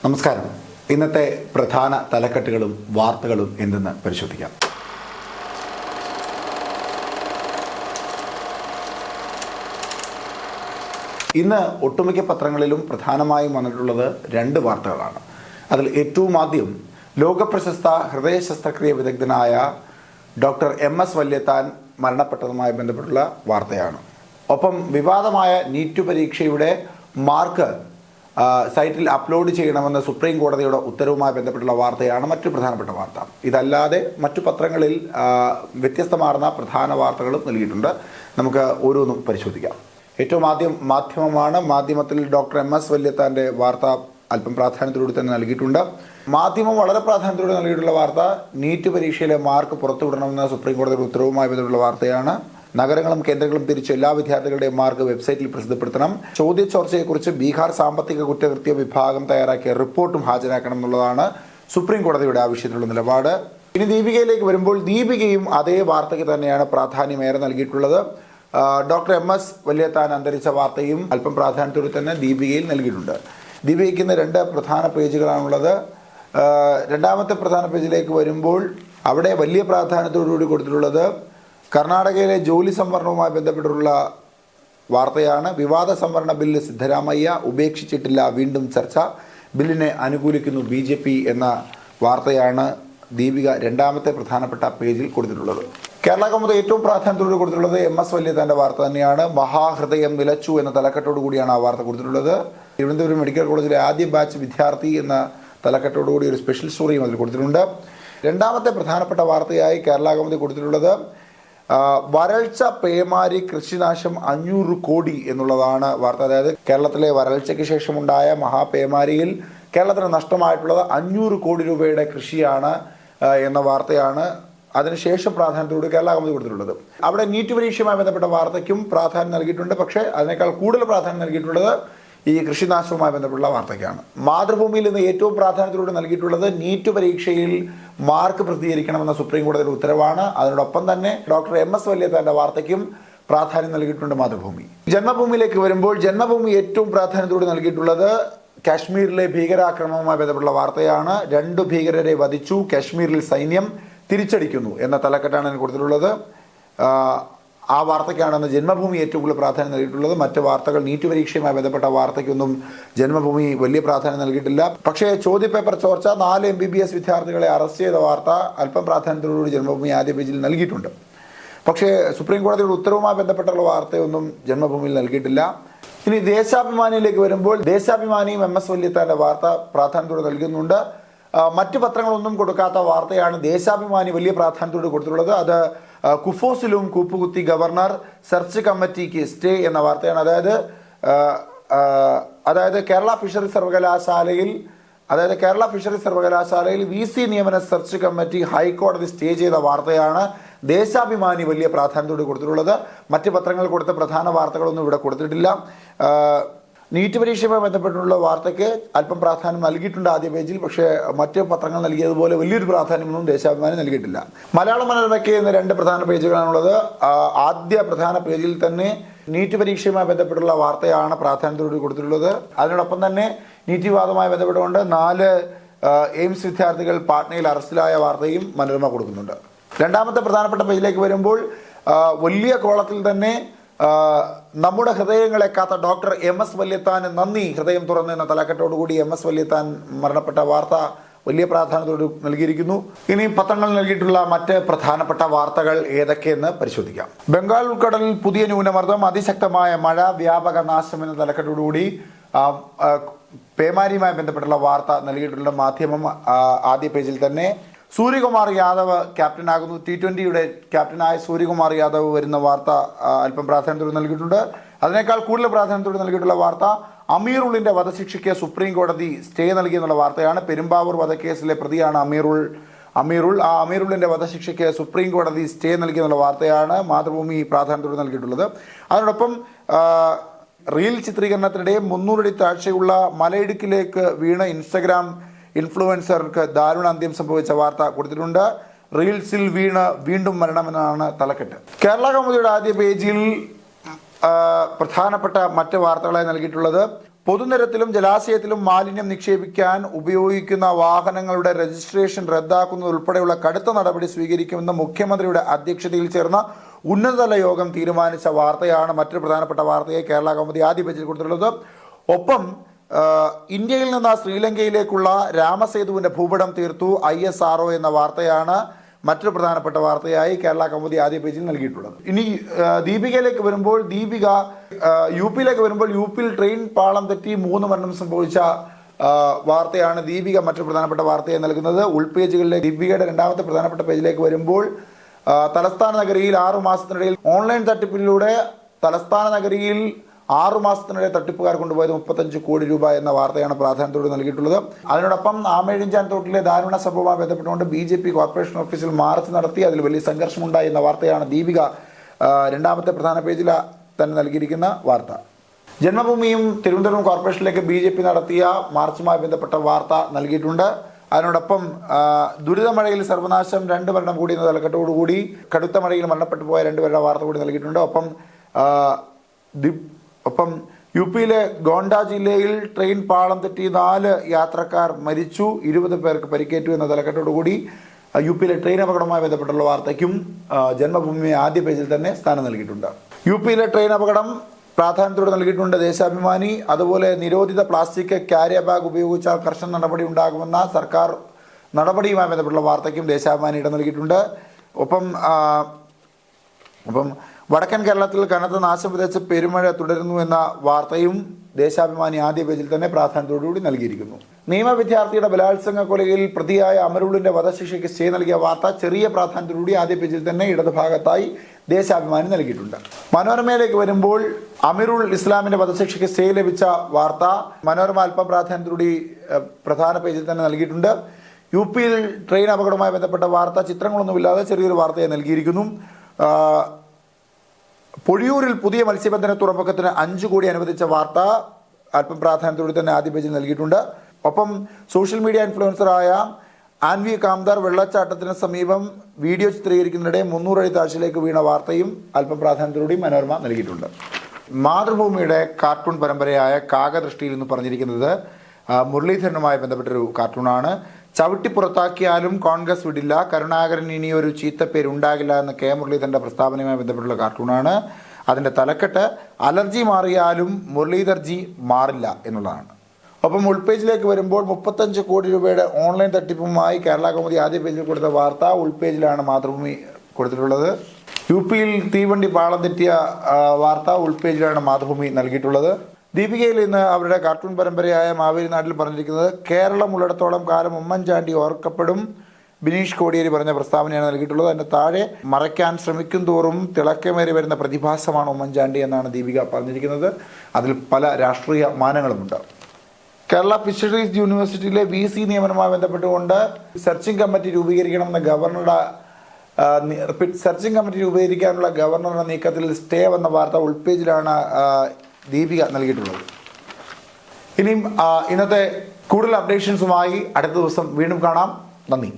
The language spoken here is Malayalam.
നമസ്കാരം. ഇന്നത്തെ പ്രധാന തലക്കെട്ടുകളും വാർത്തകളും എന്തെന്ന് പരിശോധിക്കാം. ഇന്ന് ഒട്ടുമിക്ക പത്രങ്ങളിലും പ്രധാനമായും വന്നിട്ടുള്ളത് രണ്ട് വാർത്തകളാണ്. അതിൽ ഏറ്റവും ആദ്യം ലോകപ്രശസ്ത ഹൃദയ ശസ്ത്രക്രിയ വിദഗ്ധനായ ഡോക്ടർ MS വല്യത്താൻ മരണപ്പെട്ടതുമായി ബന്ധപ്പെട്ടുള്ള വാർത്തയാണ്. ഒപ്പം വിവാദമായ നീറ്റ് പരീക്ഷയുടെ മാർക്ക് സൈറ്റിൽ അപ്ലോഡ് ചെയ്യണമെന്ന് സുപ്രീം കോടതിയുടെ ഉത്തരവുമായി ബന്ധപ്പെട്ടുള്ള വാർത്തയാണ് മറ്റു പ്രധാനപ്പെട്ട വാർത്ത. ഇതല്ലാതെ മറ്റു പത്രങ്ങളിൽ വ്യത്യസ്തമാർന്ന പ്രധാന വാർത്തകളും നൽകിയിട്ടുണ്ട്. നമുക്ക് ഓരോന്നും പരിശോധിക്കാം. ഏറ്റവും ആദ്യം മാധ്യമമാണ്. മാധ്യമത്തിൽ ഡോക്ടർ MS വല്യത്താൻ്റെ വാർത്ത അല്പം പ്രാധാന്യത്തോടെ തന്നെ നൽകിയിട്ടുണ്ട്. മാധ്യമം വളരെ പ്രാധാന്യത്തോടെ നൽകിയിട്ടുള്ള വാർത്ത നീറ്റ് പരീക്ഷയിലെ മാർക്ക് പുറത്തുവിടണമെന്ന സുപ്രീം കോടതിയുടെ ഉത്തരവുമായി ബന്ധപ്പെട്ടുള്ള വാർത്തയാണ്. നഗരങ്ങളും കേന്ദ്രങ്ങളും തിരിച്ച് എല്ലാ വിദ്യാർത്ഥികളുടെയും മാർക്ക് വെബ്സൈറ്റിൽ പ്രസിദ്ധപ്പെടുത്തണം. ചോദ്യചോർച്ചയെക്കുറിച്ച് ബീഹാർ സാമ്പത്തിക കുറ്റകൃത്യ വിഭാഗം തയ്യാറാക്കിയ റിപ്പോർട്ടും ഹാജരാക്കണം എന്നുള്ളതാണ് സുപ്രീം കോടതിയുടെ ആവശ്യത്തിലുള്ള നിലപാട്. ഇനി ദീപികയിലേക്ക് വരുമ്പോൾ ദീപികയും അതേ വാർത്തയ്ക്ക് തന്നെയാണ് പ്രാധാന്യമേറെ നൽകിയിട്ടുള്ളത്. ഡോക്ടർ MS വല്യത്താൻ അന്തരിച്ച വാർത്തയും അല്പം പ്രാധാന്യത്തോടെ തന്നെ ദീപികയിൽ നൽകിയിട്ടുണ്ട്. ദീപികയ്ക്ക് ഇന്ന് രണ്ട് പ്രധാന പേജുകളാണുള്ളത്. രണ്ടാമത്തെ പ്രധാന പേജിലേക്ക് വരുമ്പോൾ അവിടെ വലിയ പ്രാധാന്യത്തോടുകൂടി കൊടുത്തിട്ടുള്ളത് കർണാടകയിലെ ജോലി സംവരണവുമായി ബന്ധപ്പെട്ടുള്ള വാർത്തയാണ്. വിവാദ സംവരണ ബില്ല് സിദ്ധരാമയ്യ ഉപേക്ഷിച്ചിട്ടില്ല, വീണ്ടും ചർച്ച, ബില്ലിനെ അനുകൂലിക്കുന്നു BJP എന്ന വാർത്തയാണ് ദീപിക രണ്ടാമത്തെ പ്രധാനപ്പെട്ട പേജിൽ കൊടുത്തിട്ടുള്ളത്. കേരള കൗമുദി ഏറ്റവും പ്രാധാന്യത്തോട് കൊടുത്തിട്ടുള്ളത് MS വല്യത്താൻ്റെ വാർത്ത തന്നെയാണ്. മഹാഹൃദയം നിലച്ചു എന്ന തലക്കെട്ടോടു കൂടിയാണ് ആ വാർത്ത കൊടുത്തിട്ടുള്ളത്. തിരുവനന്തപുരം മെഡിക്കൽ കോളേജിലെ ആദ്യ ബാച്ച് വിദ്യാർത്ഥി എന്ന തലക്കെട്ടോടുകൂടി ഒരു സ്പെഷ്യൽ സ്റ്റോറിയും അതിൽ കൊടുത്തിട്ടുണ്ട്. രണ്ടാമത്തെ പ്രധാനപ്പെട്ട വാർത്തയായി കേരള കൗമുദി കൊടുത്തിട്ടുള്ളത് വരൾച്ച പേമാരി കൃഷിനാശം 500 കോടി എന്നുള്ളതാണ് വാർത്ത. അതായത് കേരളത്തിലെ വരൾച്ചയ്ക്ക് ശേഷമുണ്ടായ മഹാപേമാരിയിൽ കേരളത്തിന് നഷ്ടമായിട്ടുള്ളത് 500 കോടി രൂപയുടെ കൃഷിയാണ് എന്ന വാർത്തയാണ് അതിനുശേഷം പ്രാധാന്യത്തോട് കേരള കൗമുദി കൊടുത്തിട്ടുള്ളത്. അവിടെ നീറ്റ് പരീക്ഷയുമായി ബന്ധപ്പെട്ട വാർത്തയ്ക്കും പ്രാധാന്യം നൽകിയിട്ടുണ്ട്. പക്ഷേ അതിനേക്കാൾ കൂടുതൽ പ്രാധാന്യം നൽകിയിട്ടുള്ളത് ഈ കൃഷിനാശവുമായി ബന്ധപ്പെട്ടുള്ള വാർത്തയ്ക്കാണ്. മാതൃഭൂമിയിൽ നിന്ന് ഏറ്റവും പ്രാധാന്യത്തോടെ നൽകിയിട്ടുള്ളത് നീറ്റ് പരീക്ഷയിൽ മാർക്ക് പ്രസിദ്ധീകരിക്കണമെന്ന സുപ്രീം കോടതിയുടെ ഉത്തരവാണ്. അതിനോടൊപ്പം തന്നെ ഡോക്ടർ MS വല്യത്താൻ്റെ വാർത്തയ്ക്കും പ്രാധാന്യം നൽകിയിട്ടുണ്ട് മാതൃഭൂമി. ജന്മഭൂമിയിലേക്ക് വരുമ്പോൾ ജന്മഭൂമി ഏറ്റവും പ്രാധാന്യത്തോടെ നൽകിയിട്ടുള്ളത് കാശ്മീരിലെ ഭീകരാക്രമണവുമായി ബന്ധപ്പെട്ടുള്ള വാർത്തയാണ്. 2 ഭീകരരെ വധിച്ചു, കാശ്മീരിൽ സൈന്യം തിരിച്ചടിക്കുന്നു എന്ന തലക്കെട്ടാണ് അതിന് കൊടുത്തിട്ടുള്ളത്. ആ വാർത്തയ്ക്കാണെന്ന് ജന്മഭൂമി ഏറ്റവും കൂടുതൽ പ്രാധാന്യം നൽകിയിട്ടുള്ളത്. മറ്റ് വാർത്തകൾ നീറ്റ് പരീക്ഷയുമായി ബന്ധപ്പെട്ട വാർത്തയ്ക്കൊന്നും ജന്മഭൂമി വലിയ പ്രാധാന്യം നൽകിയിട്ടില്ല. പക്ഷേ ചോദ്യപേപ്പർ ചോർച്ച, 4 MBBS വിദ്യാർത്ഥികളെ അറസ്റ്റ് ചെയ്ത വാർത്ത അല്പം പ്രാധാന്യത്തോടുകൂടി ജന്മഭൂമി ആദ്യ പേജിൽ നൽകിയിട്ടുണ്ട്. പക്ഷേ സുപ്രീം കോടതിയുടെ ഉത്തരവുമായി ബന്ധപ്പെട്ടുള്ള വാർത്തയൊന്നും ജന്മഭൂമിയിൽ നൽകിയിട്ടില്ല. ഇനി ദേശാഭിമാനിയിലേക്ക് വരുമ്പോൾ ദേശാഭിമാനിയും MS വല്യത്താൻ്റെ വാർത്ത പ്രാധാന്യത്തോടെ നൽകുന്നുണ്ട്. മറ്റ് പത്രങ്ങളൊന്നും കൊടുക്കാത്ത വാർത്തയാണ് ദേശാഭിമാനി വലിയ പ്രാധാന്യത്തോടെ കൊടുത്തിട്ടുള്ളത്. അത് കുഫോസിലും കൂപ്പുകുത്തി ഗവർണർ സെർച്ച് കമ്മിറ്റിക്ക് സ്റ്റേ എന്ന വാർത്തയാണ്. അതായത് കേരള ഫിഷറീസ് സർവകലാശാലയിൽ VC നിയമന സെർച്ച് കമ്മിറ്റി ഹൈക്കോടതി സ്റ്റേ ചെയ്ത വാർത്തയാണ് ദേശാഭിമാനി വലിയ പ്രാധാന്യത്തോടെ കൊടുത്തിട്ടുള്ളത്. മറ്റ് പത്രങ്ങൾ കൊടുത്ത പ്രധാന വാർത്തകളൊന്നും ഇവിടെ കൊടുത്തിട്ടില്ല. നീറ്റ് പരീക്ഷയുമായി ബന്ധപ്പെട്ടുള്ള വാർത്തയ്ക്ക് അല്പം പ്രാധാന്യം നൽകിയിട്ടുണ്ട് ആദ്യ പേജിൽ. പക്ഷേ മറ്റ് പത്രങ്ങൾ നൽകിയതുപോലെ വലിയൊരു പ്രാധാന്യമൊന്നും ദേശാഭിമാനി നൽകിയിട്ടില്ല. മലയാള മനോരമയ്ക്ക് ഇന്ന് 2 പ്രധാന പേജുകളാണുള്ളത്. ആദ്യ പ്രധാന പേജിൽ തന്നെ നീറ്റ് പരീക്ഷയുമായി ബന്ധപ്പെട്ടുള്ള വാർത്തയാണ് പ്രാധാന്യത്തോടെ കൊടുത്തിട്ടുള്ളത്. അതിനോടൊപ്പം തന്നെ നീറ്റ് വിവാദവുമായി ബന്ധപ്പെട്ടുകൊണ്ട് 4 എയിംസ് വിദ്യാർത്ഥികൾ പാട്നയിൽ അറസ്റ്റിലായ വാർത്തയും മനോരമ കൊടുക്കുന്നുണ്ട്. രണ്ടാമത്തെ പ്രധാനപ്പെട്ട പേജിലേക്ക് വരുമ്പോൾ വലിയ കോളത്തിൽ തന്നെ നമ്മുടെ ഹൃദയങ്ങളെ കാത്ത ഡോക്ടർ MS വല്യത്താന് നന്ദി, ഹൃദയം തുറന്ന് എന്ന തലക്കെട്ടോടുകൂടി MS വല്യത്താൻ മരണപ്പെട്ട വാർത്ത വലിയ പ്രാധാന്യത്തോട് നൽകിയിരിക്കുന്നു. ഇനി പത്രങ്ങൾ നൽകിയിട്ടുള്ള മറ്റ് പ്രധാനപ്പെട്ട വാർത്തകൾ ഏതൊക്കെയെന്ന് പരിശോധിക്കാം. ബംഗാൾ ഉൾക്കടലിൽ പുതിയ ന്യൂനമർദ്ദം, അതിശക്തമായ മഴ, വ്യാപക നാശം എന്ന തലക്കെട്ടോടുകൂടി പേമാരിയുമായി ബന്ധപ്പെട്ടുള്ള വാർത്ത നൽകിയിട്ടുള്ള മാധ്യമം ആദ്യ പേജിൽ തന്നെ. സൂര്യകുമാർ യാദവ് ക്യാപ്റ്റനാകുന്നു. T20യുടെ ക്യാപ്റ്റനായ സൂര്യകുമാർ യാദവ് വരുന്ന വാർത്ത അല്പം പ്രാധാന്യത്തോടെ നൽകിയിട്ടുണ്ട്. അതിനേക്കാൾ കൂടുതൽ പ്രാധാന്യത്തോടെ നൽകിയിട്ടുള്ള വാർത്ത അമീറുളിൻ്റെ വധശിക്ഷയ്ക്ക് സുപ്രീം കോടതി സ്റ്റേ നൽകിയെന്നുള്ള വാർത്തയാണ്. പെരുമ്പാവൂർ വധക്കേസിലെ പ്രതിയാണ് അമീറുൾ. ആ അമീറുളിൻ്റെ വധശിക്ഷയ്ക്ക് സുപ്രീം കോടതി സ്റ്റേ നൽകിയെന്നുള്ള വാർത്തയാണ് മാതൃഭൂമി പ്രാധാന്യത്തോടെ നൽകിയിട്ടുള്ളത്. അതിനോടൊപ്പം റീൽ ചിത്രീകരണത്തിനിടെ 300 അടി താഴ്ചയുള്ള മലയിടുക്കിലേക്ക് വീണ ഇൻസ്റ്റഗ്രാം ഇൻഫ്ലുവൻസർക്ക് ദാരുണ അന്ത്യം സംഭവിച്ച വാർത്ത കൊടുത്തിട്ടുണ്ട്. റീൽസിൽ വീണ്ടും മരണമെന്നാണ് തലക്കെട്ട്. കേരള കൗമുദിയുടെ ആദ്യ പേജിൽ പ്രധാനപ്പെട്ട മറ്റ് വാർത്തകളായി നൽകിയിട്ടുള്ളത് പൊതുനിരത്തിലും ജലാശയത്തിലും മാലിന്യം നിക്ഷേപിക്കാൻ ഉപയോഗിക്കുന്ന വാഹനങ്ങളുടെ രജിസ്ട്രേഷൻ റദ്ദാക്കുന്നത് ഉൾപ്പെടെയുള്ള കടുത്ത നടപടി സ്വീകരിക്കുമെന്ന് മുഖ്യമന്ത്രിയുടെ അധ്യക്ഷതയിൽ ചേർന്ന ഉന്നതതല യോഗം തീരുമാനിച്ച വാർത്തയാണ് മറ്റൊരു പ്രധാനപ്പെട്ട വാർത്തയെ കേരള കൗമുദി ആദ്യ പേജിൽ കൊടുത്തിട്ടുള്ളത്. ഒപ്പം ഇന്ത്യയിൽ നിന്ന് ശ്രീലങ്കയിലേക്കുള്ള രാമസേതുവിന്റെ ഭൂപടം തീർത്തു ISRO എന്ന വാർത്തയാണ് മറ്റൊരു പ്രധാനപ്പെട്ട വാർത്തയായി കേരള കൗമുദി ആദ്യ പേജിൽ നൽകിയിട്ടുള്ളത്. ഇനി ദീപികയിലേക്ക് വരുമ്പോൾ യുപിയിലേക്ക് വരുമ്പോൾ യുപിയിൽ ട്രെയിൻ പാളം തെറ്റി 3 മരണം സംഭവിച്ച വാർത്തയാണ് ദീപിക മറ്റൊരു പ്രധാനപ്പെട്ട വാർത്തയായി നൽകുന്നത്. ഉൾപേജുകളിലെ ദീപികയുടെ രണ്ടാമത്തെ പ്രധാനപ്പെട്ട പേജിലേക്ക് വരുമ്പോൾ തലസ്ഥാന നഗരിയിൽ 6 മാസത്തിനിടയിൽ ഓൺലൈൻ തട്ടിപ്പിലൂടെ തലസ്ഥാന നഗരിയിൽ 6 മാസത്തിനിടെ തട്ടിപ്പുകാർ കൊണ്ടുപോയത് 35 കോടി രൂപ എന്ന വാർത്തയാണ് പ്രാധാന്യത്തോടെ നൽകിയിട്ടുള്ളത്. അതിനോടൊപ്പം ആമേഴിഞ്ചാൻ തോട്ടിലെ ദാരുണ സംഭവവുമായി ബന്ധപ്പെട്ടുകൊണ്ട് BJP കോർപ്പറേഷൻ ഓഫീസിൽ മാർച്ച് നടത്തി, അതിൽ വലിയ സംഘർഷമുണ്ടായി എന്ന വാർത്തയാണ് ദീപിക രണ്ടാമത്തെ പ്രധാന പേജിൽ തന്നെ നൽകിയിരിക്കുന്ന വാർത്ത. ജന്മഭൂമിയും തിരുവനന്തപുരം കോർപ്പറേഷനിലേക്ക് BJP നടത്തിയ മാർച്ചുമായി ബന്ധപ്പെട്ട വാർത്ത നൽകിയിട്ടുണ്ട്. അതിനോടൊപ്പം ദുരിതമഴയിൽ സർവനാശം 2 മരണം കൂടി എന്ന തലക്കെട്ടോടുകൂടി കടുത്ത മഴയിൽ മരണപ്പെട്ടു പോയ 2 പേരുടെ വാർത്ത കൂടി നൽകിയിട്ടുണ്ട്. ഒപ്പം യുപിയിലെ ഗോണ്ട ജില്ലയിൽ ട്രെയിൻ പാളം തെറ്റി 4 യാത്രക്കാർ മരിച്ചു, 20 പേർക്ക് പരിക്കേറ്റു എന്ന തലക്കെട്ടോടുകൂടി യുപിയിലെ ട്രെയിൻ അപകടവുമായി ബന്ധപ്പെട്ടുള്ള വാർത്തയ്ക്കും ജന്മഭൂമി ആദ്യ പേജിൽ തന്നെ സ്ഥാനം നൽകിയിട്ടുണ്ട്. യുപിയിലെ ട്രെയിൻ അപകടം പ്രാധാന്യത്തോടെ നൽകിയിട്ടുണ്ട് ദേശാഭിമാനി. അതുപോലെ നിരോധിത പ്ലാസ്റ്റിക് ക്യാരിയർ ബാഗ് ഉപയോഗിച്ചാൽ കർശന നടപടി ഉണ്ടാകുമെന്ന സർക്കാർ നടപടിയുമായി ബന്ധപ്പെട്ടുള്ള വാർത്തയ്ക്കും ദേശാഭിമാനി ഇടം നൽകിയിട്ടുണ്ട്. ഒപ്പം വടക്കൻ കേരളത്തിൽ കനത്ത നാശം വിതച്ച് പെരുമഴ തുടരുന്നു എന്ന വാർത്തയും ദേശാഭിമാനി ആദ്യ പേജിൽ തന്നെ പ്രാധാന്യത്തോടുകൂടി നൽകിയിരിക്കുന്നു. നിയമ വിദ്യാർത്ഥിയുടെ ബലാത്സംഗ കൊലയിൽ പ്രതിയായ അമരുളിന്റെ വധശിക്ഷയ്ക്ക് സ്റ്റേ നൽകിയ വാർത്ത ചെറിയ പ്രാധാന്യത്തോടുകൂടി ആദ്യ പേജിൽ തന്നെ ഇടതുഭാഗത്തായി ദേശാഭിമാനി നൽകിയിട്ടുണ്ട്. മനോരമയിലേക്ക് വരുമ്പോൾ അമീറുൽ ഇസ്ലാമിന്റെ വധശിക്ഷയ്ക്ക് സ്റ്റേ ലഭിച്ച വാർത്ത മനോരമ അല്പം പ്രാധാന്യത്തോടുകൂടി പ്രധാന പേജിൽ തന്നെ നൽകിയിട്ടുണ്ട്. യുപിയിൽ ട്രെയിൻ അപകടവുമായി ബന്ധപ്പെട്ട വാർത്ത ചിത്രങ്ങളൊന്നുമില്ലാതെ ചെറിയൊരു വാർത്തയെ നൽകിയിരിക്കുന്നു. പൊഴിയൂരിൽ പുതിയ മത്സ്യബന്ധന തുറമുഖത്തിന് 5 കോടി അനുവദിച്ച വാർത്ത അല്പം പ്രാധാന്യത്തോടെ തന്നെ ആദ്യ പേജിൽ നൽകിയിട്ടുണ്ട്. ഒപ്പം സോഷ്യൽ മീഡിയ ഇൻഫ്ലുവൻസറായ ആൻവി കാംദാർ വെള്ളച്ചാട്ടത്തിന് സമീപം വീഡിയോ ചിത്രീകരിക്കുന്നതിനിടെ 300 അടി താഴ്ചയിലേക്ക് വീണ വാർത്തയും അല്പം പ്രാധാന്യത്തോടെയും മനോരമ നൽകിയിട്ടുണ്ട്. മാതൃഭൂമിയുടെ കാർട്ടൂൺ പരമ്പരയായ കാകദൃഷ്ടിയിൽ നിന്ന് പറഞ്ഞിരിക്കുന്നത് മുരളീധരനുമായി ബന്ധപ്പെട്ടൊരു കാർട്ടൂണാണ്. ചവിട്ടി പുറത്താക്കിയാലും കോൺഗ്രസ് വിടില്ല, കരുണാകരൻ ഇനിയൊരു ചീത്തപ്പേരുണ്ടാകില്ല എന്ന കെ മുരളീധരന്റെ പ്രസ്താവനയുമായി ബന്ധപ്പെട്ടുള്ള കാർട്ടൂണാണ്. അതിൻ്റെ തലക്കെട്ട് അലർജി മാറിയാലും മുരളീധർജി മാറില്ല എന്നുള്ളതാണ്. ഒപ്പം ഉൾപേജിലേക്ക് വരുമ്പോൾ 35 കോടി രൂപയുടെ ഓൺലൈൻ തട്ടിപ്പുമായി കേരള കൗമുദി ആദ്യ പേജിൽ കൊടുത്ത വാർത്ത ഉൾപേജിലാണ് മാതൃഭൂമി കൊടുത്തിട്ടുള്ളത്. യുപിയിൽ തീവണ്ടി പാളം തെറ്റിയ വാർത്ത ഉൾപേജിലാണ് മാതൃഭൂമി നൽകിയിട്ടുള്ളത്. ദീപികയിൽ ഇന്ന് അവരുടെ കാർട്ടൂൺ പരമ്പരയായ മാവേലി നാട്ടിൽ പറഞ്ഞിരിക്കുന്നത് കേരളം ഉള്ളിടത്തോളം കാലം ഉമ്മൻചാണ്ടി ഓർക്കപ്പെടും, ബിനീഷ് കോടിയേരി പറഞ്ഞ പ്രസ്താവനയാണ് നൽകിയിട്ടുള്ളത്. അതിൻ്റെ താഴെ മറയ്ക്കാൻ ശ്രമിക്കും തോറും തിളക്കമേറി വരുന്ന പ്രതിഭാസമാണ് ഉമ്മൻചാണ്ടി എന്നാണ് ദീപിക പറഞ്ഞിരിക്കുന്നത്. അതിൽ പല രാഷ്ട്രീയ മാനങ്ങളുമുണ്ട്. കേരള ഫിഷറീസ് യൂണിവേഴ്സിറ്റിയിലെ VC നിയമനവുമായി ബന്ധപ്പെട്ടുകൊണ്ട് സെർച്ചിങ് കമ്മിറ്റി രൂപീകരിക്കാനുള്ള ഗവർണറുടെ നീക്കത്തിൽ സ്റ്റേ വന്ന വാർത്ത ഉൾപേജിലാണ് ദീപിക നൽകിയിട്ടുള്ളത്. ഇനിയും ഇന്നത്തെ കൂടുതൽ അപ്ഡേഷൻസുമായി അടുത്ത ദിവസം വീണ്ടും കാണാം. നന്ദി.